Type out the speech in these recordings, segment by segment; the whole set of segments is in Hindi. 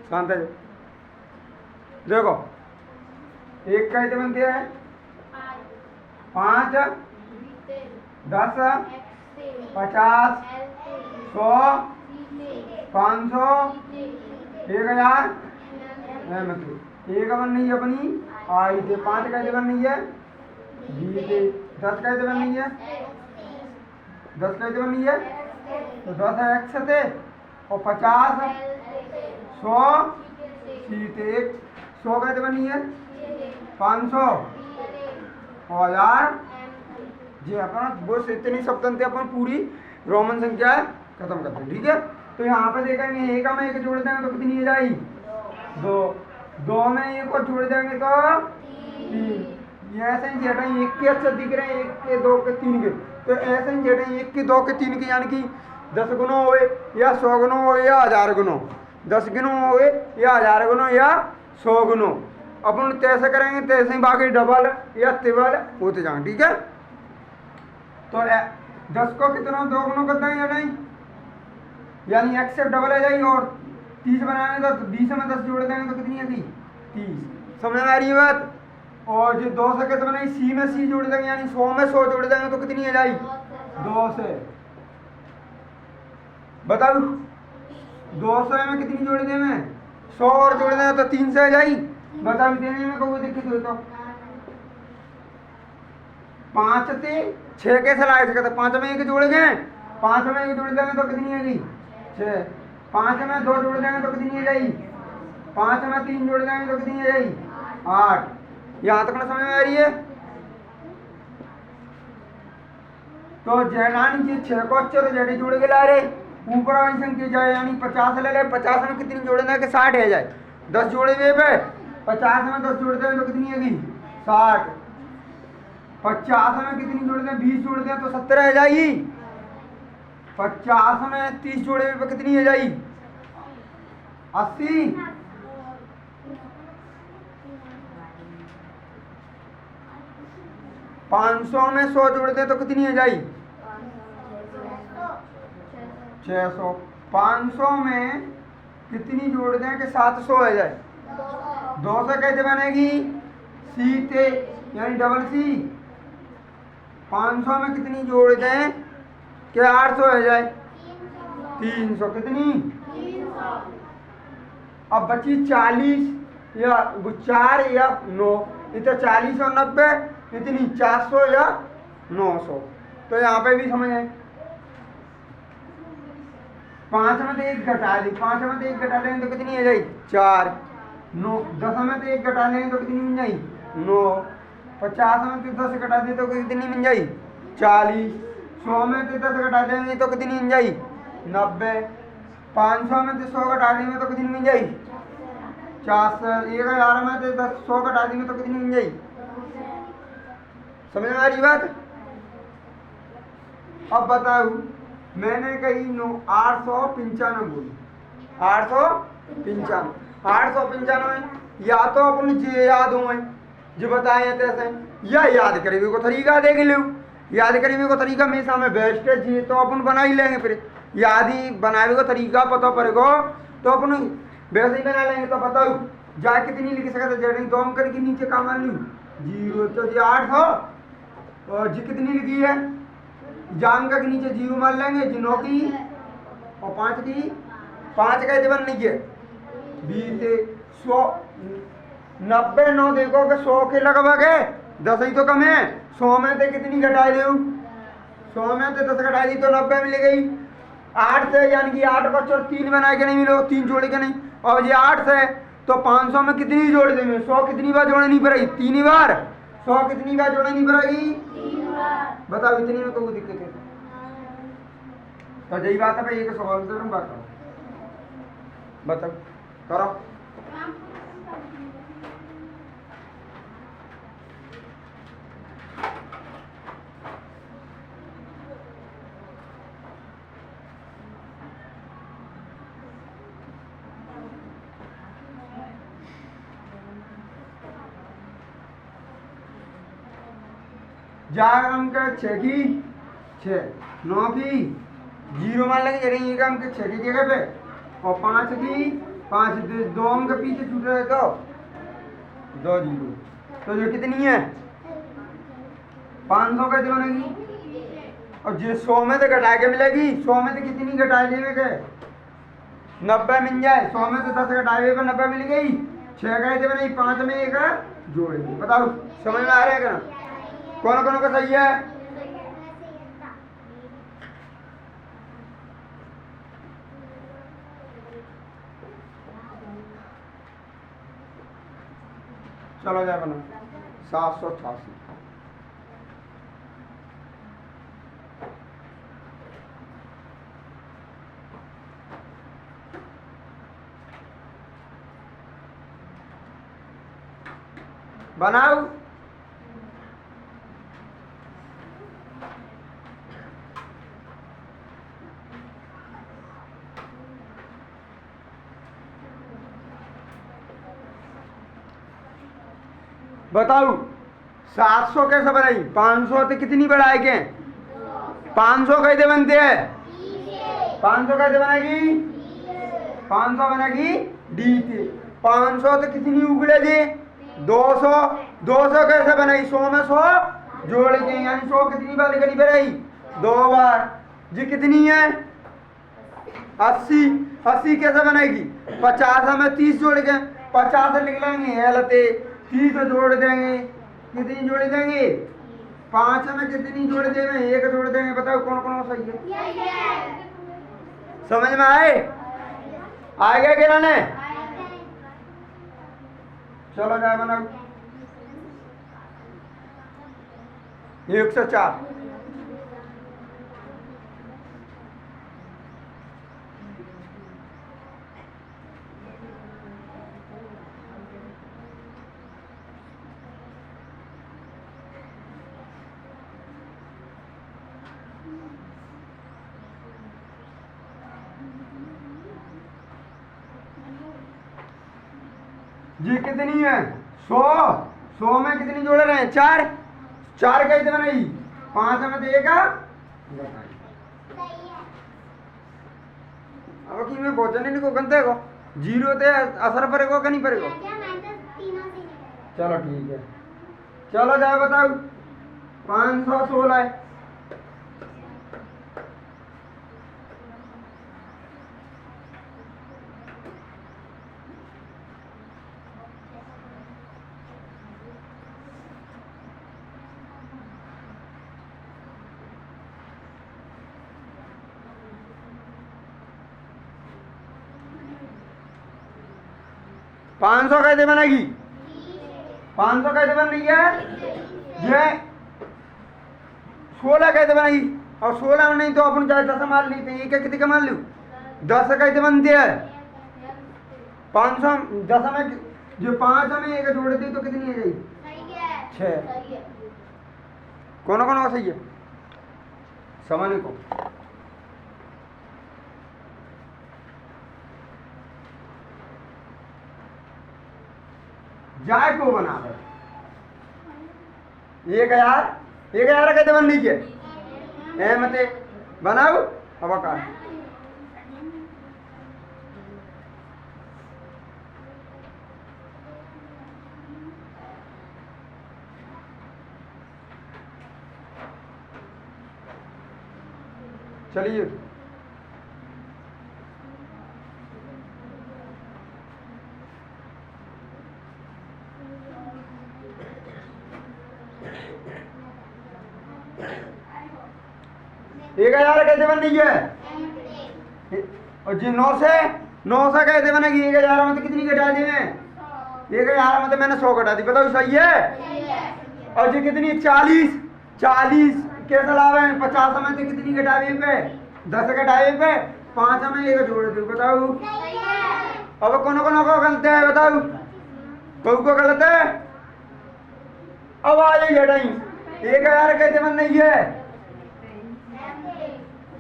शांत है। देखो एक कैसे बनती है? 5 10 50 100 500 1000 एक बन नहीं है अपनी आई थे। 5 कैसे बन रही है? बी थे। 10 कैसे बन रही है? 10 कैसे बन रही है? तो 10 एक्स थे और 50 100 सी थे। 100 कैसे बन रही है? 500 और 1000 जी। अपन बस इतनी शब्द अपन पूरी रोमन संख्या खत्म करते हैं। ठीक है, तो यहाँ पे देखेंगे एक में एक जोड़ देंगे तो कितनी हो जाएगी? 2। 2 में एक को जोड़ देंगे तो 3। ये ऐसे ही जेटा एक के अच्छा दिख रहे हैं, 1 के 2 के 3 के, तो ऐसे ही जेटा 1 के 2 के 3 के, यानी कि 10 गुना हुए या 100 गुना हुए या 1000 गुना, 10 गुना हुए या 1000 गुना या 100 गुना। अपन तैसे करेंगे तैसे ही बाकी डबल या ट्रिपल होते जाएंगे। ठीक है, तो 10 को कितना 2 गुना कर देंगे या नहीं, यानी x से डबल आ जाएगी। और 30 बनाएंगे तो 20 में 10 जोड़ देंगे तो कितनी आएगी? 30। समझ में आ रही है बात? और जो 2 से कैसे बनाई? सी में सी जोड़ देंगे, यानी 100 में 100 जोड़ देंगे तो कितनी आ जाएगी? 2 से। बताओ 200 में कितनी जोड़ दें? मैं 100 और जोड़ दें तो 3 से आ जाएगी। बताओ देने में कोई दिक्कत हो तो 5 से 6 कैसे लाए थे? 5 में 1 जोड़ गए, 5 में 1 जोड़ देंगे तो कितनी आएगी? 6। 5 में 2 जोड़ देंगे तो कितनी आ जाएगी? 5 में 3 जोड़ देंगे तो कितनी आ जाएगी? 8। यहाँ तक ना समझ में आ रही है? तो जैनानी जी 6 को अच्छे तो जेडी जोड़ के ला रहे, ऊपर वाली संख्या जाए यानी 50 ले ले। 50 में कितनी जोड़े ना कि 60 है जाए, 10 जोड़े हुए पे 50 में 10 जोड़ दें तो कितनी आएगी? 60। 50 में कितनी जोड़ दें? 20 जोड़ दें तो 70 है जाएगी। 50 में 30 जोड़े हुए पे कितनी है जाएगी? 80। 500 में 100 जोड़ दें तो कितनी है जाएगी? 600। 500 में कितनी जोड़ दें कि 700 है जाए? 2 से कैसे बनेगी? सी थे यानी डबल सी। 500 में कितनी जोड़ दें कि 800 है जाए? 300। कितनी? अब बची 40 या 4 या 9, इतना 40 और 90 इतनी 400 या 900। तो यहाँ पे भी समझ आए। 5 में तो 1 घटा दी, 5 में तो 1 घटा लेंगे तो कितनी आ जाएगी? 4। 9। 10 में तो 1 घटा लेंगे तो कितनी मिल जाएगी? 9। 50 में तो 10 घटा दे तो कितनी मिल जाएगी? 40। 100 में तो 10 घटा देंगे तो कितनी मिल जाएगी? 90। 500 में तो 100 घटा देंगे तो कितनी मिल जाएगी? 400। 1000 में तो 100 घटा देंगे तो कितनी मिल जाएगी? समझ में आ रही बात? अब बताओ, मैंने कही 895 बोली, 895। 895 या तो अपन जे याद हुए जो बताए तैसे, या याद करीबी को तरीका देख लो। याद करीबी को तरीका हमेशा में बेस्ट है जी, तो अपन बना ही लेंगे। फिर याद ही बनावे को तरीका पता पड़ेगा तो अपन वैसे ही बना लेंगे। तो बताओ जा कितनी लिख सकते? जेड 2 अंक के नीचे का मान लूँ 0, तो जी 8 हो। और जी कितनी लिखी है? जान का के नीचे 0 मान लेंगे जी, 9 की और 5 की। 5 का जबन नहीं है 20 100 90 9 देखो कि 100 के लगभग है, 10 ही तो कम है। 100 में से कितनी घटाई दे? 100 में से 10 घटाई दी तो 90 मिल गई। 8 से यानी कि 8 को 3 बनाए के नहीं मिलो, 3 जोड़े के नहीं। और ये 8 से तो 500 में कितनी जोड़ देंगे? 100 कितनी बार जोड़नी पड़ेगी? 3 बार। 100 कितनी बार जोड़नी पड़ेगी? 3 बार। बताओ इतनी में कोई दिक्कत है? तो यही बात है भाई, एक सवाल से हम बात करो, बताओ करो। चार अंक 6 की 6, 9 की 0 मान लेंगे, एक अंक 6 की जगह पे, और 5 की 5 दो अंक पीछे छूट रहे तो 2 जीरो। तो ये कितनी है 500 कैसे बनेगी? और जो 100 में से घटा के मिलेगी 100 में से कितनी घटाए देवे के 90 मिल जाए। 100 में से 10 घटाए पर 90 मिल गई। 6 कैसे बनेगी 5 में एक जोड़ेगी। बताओ समझ में आ रहा है क्या? कौन कौन का सही है? चलो जाए बना 788 बनाओ। बताओ 700 कैसे बनाई? 500 तो कितनी बढ़ाए के 500 कैसे बनते हैं? 500 कैसे बनेगी? 500 बनेगी डी थे। 500 तो कितनी उगले थे 200। 200 कैसे बनाई? 100 में 100 जोड़ के यानी 100 कितनी बार निकली बनाई 2 बार। जी कितनी है 80। 80 कैसे बनेगी? 50 में 30 जोड़ के 50 लिख लेंगे हलते 30 जोड़ देंगे। कितनी जोड़ देंगे? 5 में कितनी जोड़ देंगे? 1 जोड़ देंगे। बताओ कौन कौन सही है? समझ में आए? आ गया क्या ना? चलो जाए बनाओ 104। जी कितनी है 100। 100 में कितनी जोड़े रहे 4। 4 कैसे बनेगी? 5 में देगा अब कि मैं भोजन को गंते को 0 ते असर पड़ेगा कि नहीं पड़ेगा? चलो ठीक है। चलो जाए बताओ 516 है। पाँच सौ कैसे बनेगी? 500 कैसे बन रही है? ये 16 कैसे बनेगी? और 16 में नहीं तो अपन चाहे 10 मान लेते हैं। क्या कितनी का मान लूँ? 10 कैसे बनती है? 500 10 में जो 5 में एक जोड़ दी तो कितनी है जाएगी? 6। कौन कौन का सही है? समझ को जाए को बना दो 1000 कैसे बन लीजिए मते बनाओ अब का चलिए एक 1000 कैसे बन रही है? और जी 9 से कैसे बनेगी? 1000 में तो कितनी घटा दी मैं? 1000 में तो मैंने 100 घटा दी। बताओ सही है? और जी कितनी 40 कैसे लावे? 50 में तो कितनी घटावी पे 10 घटावी पे 5 में एक जोड़ दो। बताओ अब कौन को गलत है? बताओ कौन को गलत है? अब आ जाइए हटाई 1000 कैसे बन रही है?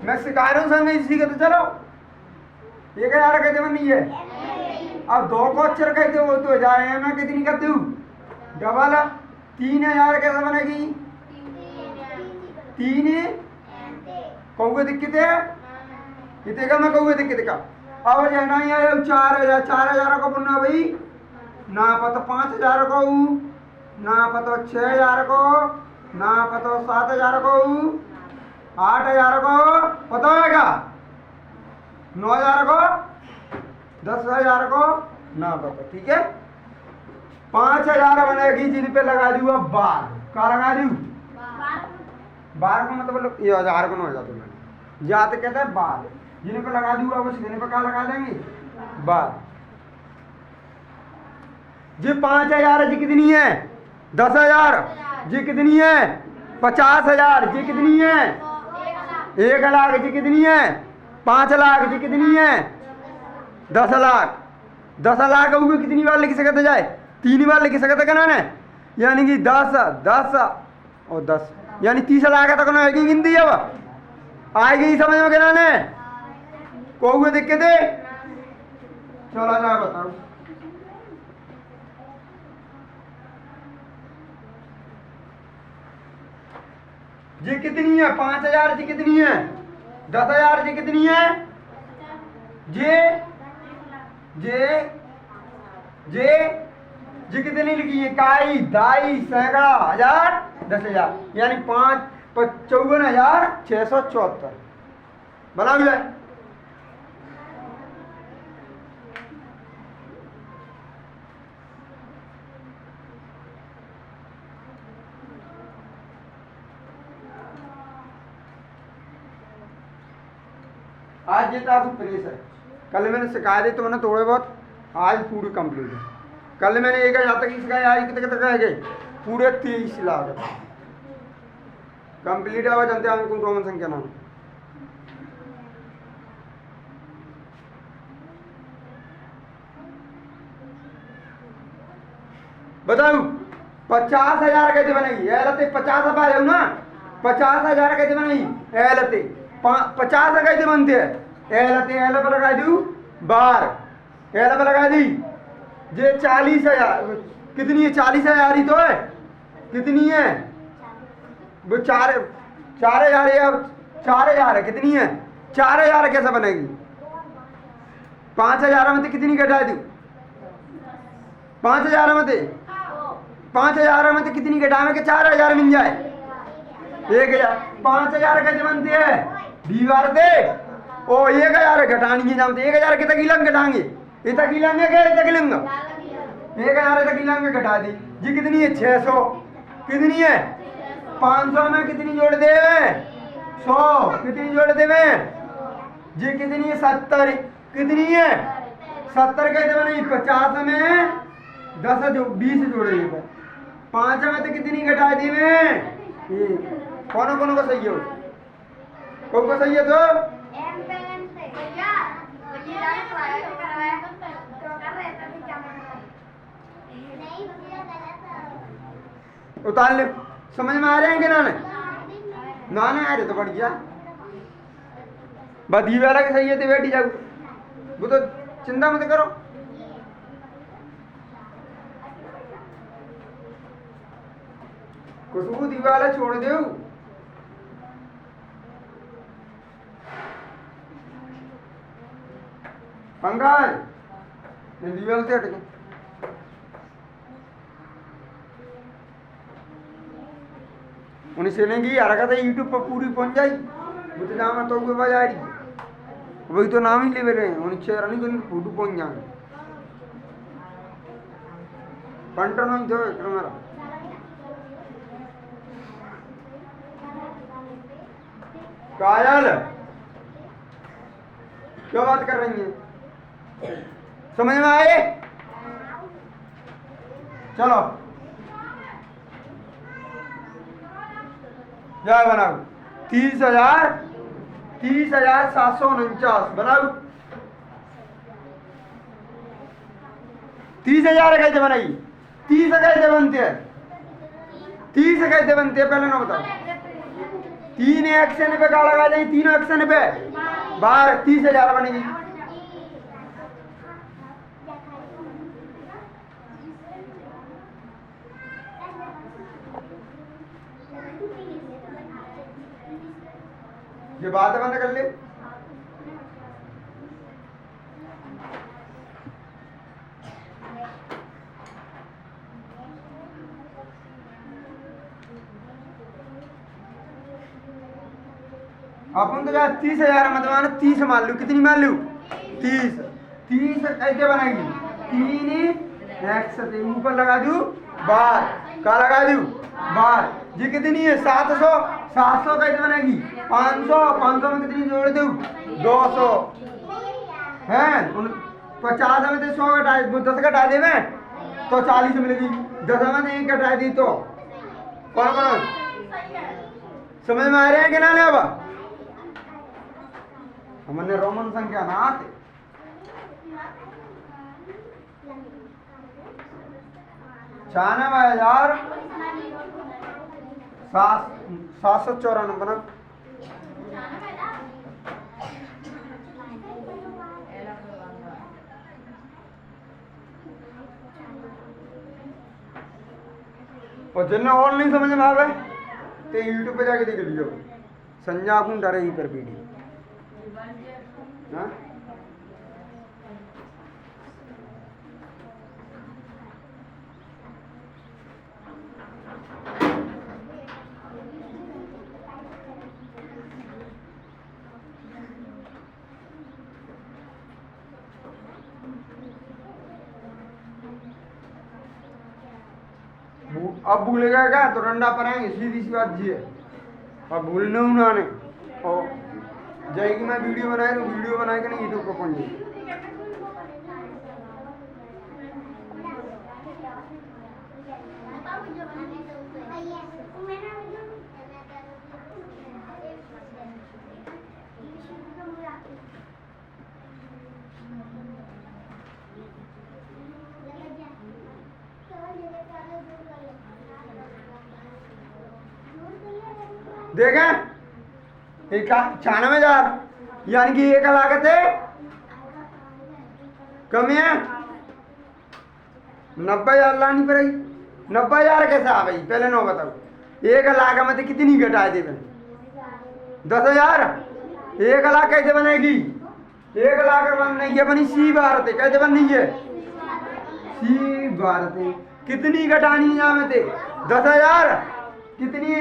मैं सिखा रहा हूँ संग इसी के तो चलो 1000 कैसे बन रही है? अब 2 को अक्षर कहते हो तो जाए मैं कितनी करती हूँ डबल 3000 कैसे बनेगी? 3 कहूँगे दिक्कत है कितने का? मैं कहूँगा दिक्कत का अब जाना ही है 4000 4000 को पुनः भाई ना पतो 5000 को ना पतो 6000 को ना पतो 7000 को 8000 को पता है क्या 9000 को 10000 को ना पता। ठीक है 5000 बनेगी जिन पे लगा दूँ अब बार क्या लगा दूँ बार को मतलब ये 1000 को 9000 तो मैंने या तो कहते हैं बार जिन पे लगा दूँ अब सीधे पे क्या लगा देंगे बार। जी 5000 जी कितनी है 10000 जी कितनी है 50000 जी कितनी है 1 लाख जी कितनी है 5 लाख जी कितनी है 10 लाख 10 लाख हुए कितनी बार लिख सकते जाए 3 बार लिख सकते क्या ना यानी कि 10 10 और 10 यानी 30 लाख तक ना आएगी गिनती अब आएगी समझ में क्या ने को हुए दिक्कत है चलो जाए बताओ जी कितनी है 5000 जी कितनी है 10000 जी कितनी है जे जे जे जी कितनी लिखी है इकाई दाई सैकड़ा हजार 10000 यानी 54,674 बना हुआ है। आज ये था प्रेस है कल मैंने सिखाया दी तो मैंने थोड़े बहुत आज पूरी कंप्लीट है कल मैंने एक हजार तक सिखाया आज कितने तक रह गए पूरे 23 लाख कंप्लीट है जानते हैं हमको रोमन संख्या नाम बताओ 50,000 कैसे बनेगी एलते 50 अब आ जाओ ना 50,000 कैसे बनेगी एलते 50 कैसे बनते हैं एलते एल पर लगा दू बार एल पर लगा दी जे 40,000 कितनी है 40,000 ही तो है कितनी है वो 4,000 या 4,000 है कितनी है 4,000 कैसे बनेगी 5,000 में तो कितनी घटा दू 5,000 में तो 5,000 में तो कितनी घटावे के 4,000 मिल जाए 1,000 5,000 कैसे बनते हैं दीवार दे ओ 1,000 घटानी है जानते 1,000 के तक लंग घटाएंगे ये तक लेंगे क्या तक लेंगे 1,000 तक लेंगे घटा दी जी कितनी है 600 कितनी है 500 में कितनी जोड़ दे 100 कितनी जोड़ दे जी कितनी है 70 कितनी है 70 कैसे बनी 50 में 10 20 जोड़े 5 में तो कितनी घटा दी कौन को सही हो कौन को सही है तो उतार ले समझ में आ रहे हैं कि ना ना आ रहे तो बढ़ गया बदी वाला की सही है तो बैठी जाओ वो तो चिंता मत करो खुशबू दीवाला छोड़ दो पंगाल दीवाल से हट गए उन्हें सेलेंगी आ रखा था यूट्यूब पर पूरी पहुंच जाई वो तो नाम तो बाज आ रही वही तो नाम ही ले रहे हैं उन्हें शेयर नहीं तो फोटो पहुंच जाएंगे पंटर नहीं तो मेरा कायल क्या बात कर रही है समझ में आए चलो क्या बनाओ 30,749 बनाओ 30,000 कैसे बनाई 30 कैसे बनते हैं 30 कैसे बनते हैं पहले ना बताओ 3 एक्शन पे क्या लगा जाए 3 एक्शन पे बार 30,000 बनेगी ये बात बंद कर ले अपन तो 30,000 मत मानो, 30 मान लू। कितनी मान लू? 30। 30 कैसे बनेगी? 3x ऊपर लगा दू बार, क्या लगा दू बार। जी कितनी है? 700। 700 कैसे बनेगी? 500। 500 में कितनी जोड़ दू? 200 है। 50 में तो 100 घटा 10 घटा दे में तो 40 मिलेगी। 10 में 1 घटा दी तो कौन कौन समझ में आ रहे हैं कि ना? अब हमने रोमन संख्या ना आते। 96,794 बना। और जिन्हें और नहीं समझ में आवे तो यूट्यूब पे जाके देख लीजिए, संजा को डरे ही पर वीडियो। हाँ? अब भूलेगा क्या तो डंडा पर आएंगे, सीधी सी बात जी है। अब भूलने उन्होंने और जाएगी मैं वीडियो बनाए तो वीडियो बना के नहीं यूट्यूब पर पहुंच जाएगी। देखें 96,000 यानी कि एक लागत है कमी है। 90,000 लानी पड़ेगी। 90,000 कैसे आ भाई? पहले नो बताओ, एक लाख में तो कितनी घटा दे? 10,000। 1 लाख कैसे बनेगी? 1 लाख बनने की अपनी सी भारत है। कैसे बननी है? सी भारत है। कितनी घटानी है यहाँ में? 10,000। कितनी?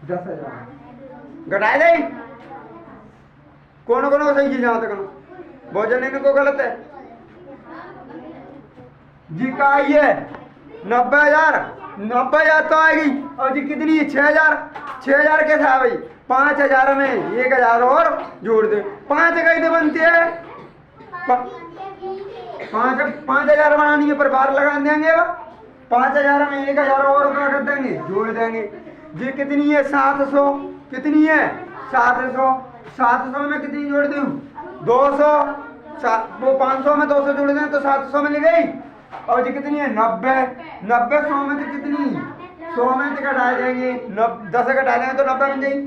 10,000 घटाए दे। कौन कौन सही चीज जहां तक भोजन इनको गलत है जी। का ये 90,000। 90,000 तो आएगी। और जी कितनी है? 6,000। 6,000 कैसे आ भाई? 5,000 में 1,000 और जोड़ दे। 5 कैसे बनती है? 5,000 बनानी है पर बार लगा देंगे। 5,000 में 1,000 और क्या कर देंगे? जोड़ देंगे। जी कितनी है? 700। कितनी है? 700। 700 में कितनी जोड़ दूं? 200। वो 500 में 200 जोड़ दें तो 700 मिल गई। और जी कितनी है? 90। 90 100 में तो कितनी? 100 में तो घटा देंगे 10 घटा देंगे तो 90 बन जाएगी।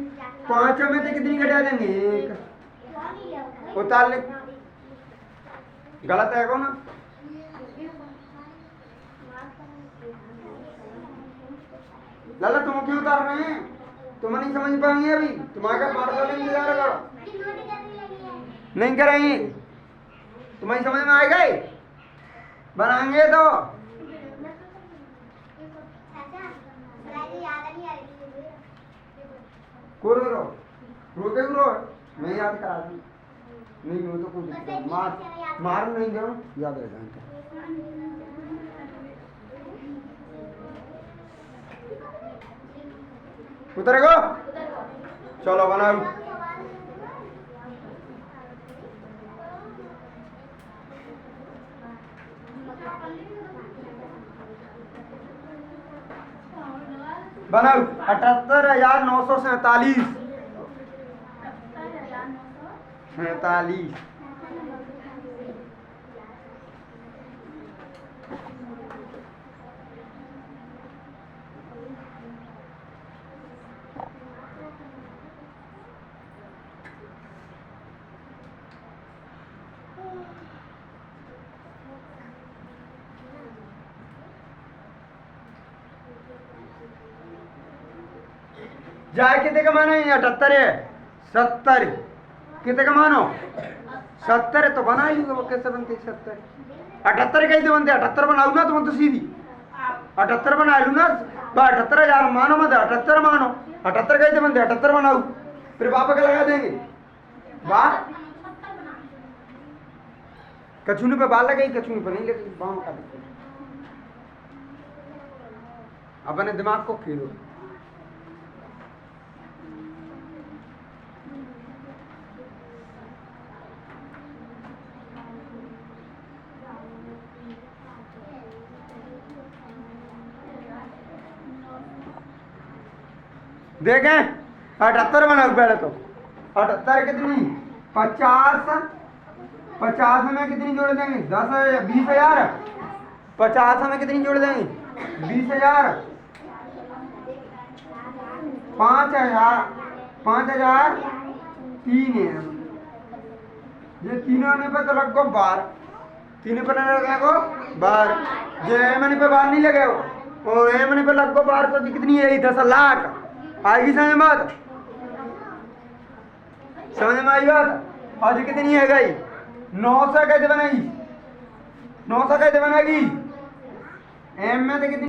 5 में तो कितनी घटा देंगे? 1 उतार। गलत है कौन? लाला तुम क्यों उतार रहे हैं? तुम नहीं समझ पाएंगे अभी। तुम्हारा पार्सल इंतजार करो, नहीं करेंगे। तुम्हें समझ में आएगा? बनाएंगे तो रो रोते रो। मैं याद करा दूँ नहीं हो तो कुछ मार नहीं दो, याद रह जाए। उतर गो। चलो बनाओ। बनाओ 78,947 47। जाए कितने कमाना है? 78 है। 70 कितने कमानो? 70 है तो बना ही वो कैसे बनते? 70 78 कैसे बनते? 78 बनाऊ ना तुम तो सीधी 78 बना लू ना। 78,000 मानो मत 78 मानो। 78 कैसे बनते? 78 बनाऊ फिर वापस का लगा देंगे वाह कछुने पे बाल लगे कछुने पे नहीं लगे बाम का अपने दिमाग को खेलो देखें 78 बनाओ पहले तो 78 कितनी 50 में कितनी जोड़ देंगे 20,000 50 में कितनी जोड़ देंगे 20,000 5,000 3 है ये तीनों ने पे तो लगो 12 तीनों पे लगो 12 जो एमनी पे 12 नहीं लगे और एमनी पे लगो 12 तो कितनी है 10 लाख आएगी समझ में बात समझ में आई बात आज कितनी है गई 900 कैसे बनेगी 900 कैसे बनेगी एम में तो कितनी